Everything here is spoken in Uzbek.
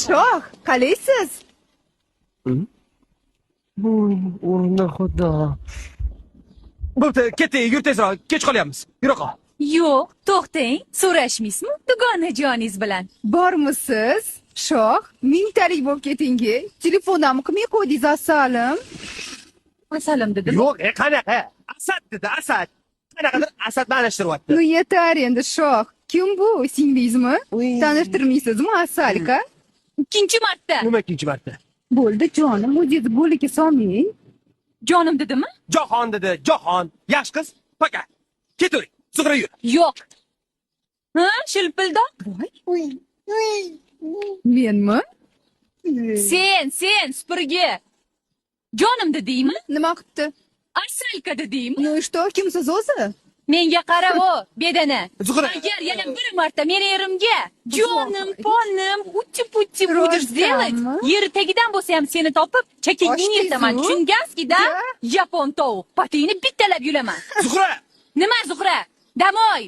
Shoh, qalaysiz? O'rni xudo. Bo'pti, ketdik, yur tezroq, kech qolyapmiz. Yuroqqa. Yo'q, to'xtang. So'rashmaysizmi dugona joningiz bilan? Bormisiz? Shoh, mingtalik bo'lib ketingi. Telefondan qilmay qo'ydingiz, assalim. Asalim dedim. Yo'q, qanaqa? Asad dedi, Asad. Qanaqadir Asad manashtiryapti. Nu yetar endi, Shoh. Kim bu? Singlingizmi? Tanishtirmaysizmi, Asalka? Ikkinchi marta. Nima ikkinchi marta? Bo'ldi, jonim, o'zingizni go'liga solmang. Jonim dedimi? Jahon dedi, Jahon. Yaxshi qiz, paka. Ketavering, Zuhra yur. Yo'q. Ha, shilpildoq? Menmi? Sen, supurgi. Jonim dedingmi? Nima qilibdi? Asalka dedingmi? Nu ishto, kimsiz o'zi? Menga qara o, bedana. Zuhra. Agar yana bir marta meni erimga jonim, ponim, uchi-puchi будешь сделать, yeri tagidan bo'lsa ham seni topib, chakagingni yetaman. Tushungansizki-da? Yapon tovuq. Patingni bittalab yulaman. Zuhra! Nima Zuhra? Damoy.